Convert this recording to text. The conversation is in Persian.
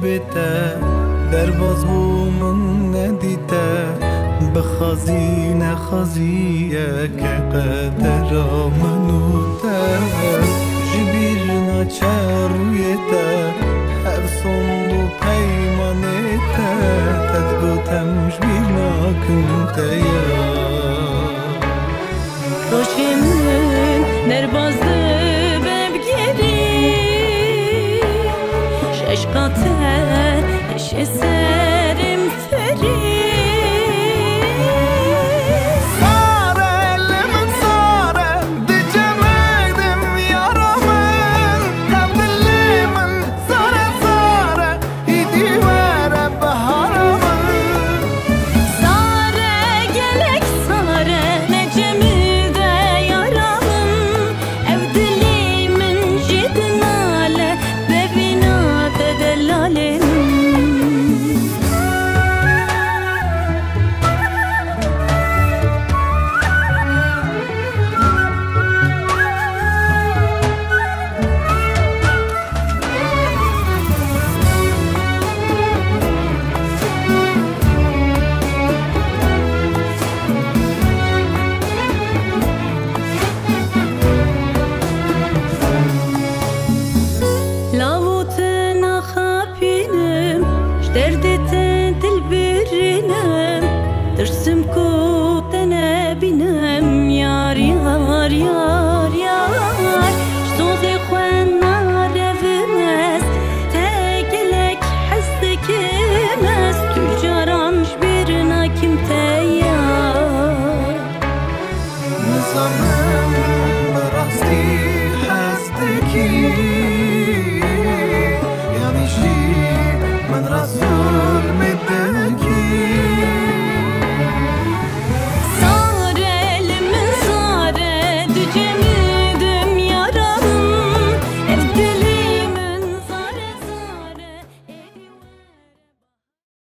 بته در باز بومن ندیده بخوازی نخوازیه که قدر منوته جبیر ناچه رویته هر صندو پیمانیته تدگوتم جبیر ناکنته روشمن در بازده ببگیری شش قطر نش سرم فری درسم کوتنه بینم یار یار یار یار شتوزی خوان نارفمس تگلک حزدکمس تجارم جبرنا کم تیار نظامم براستی حزدکی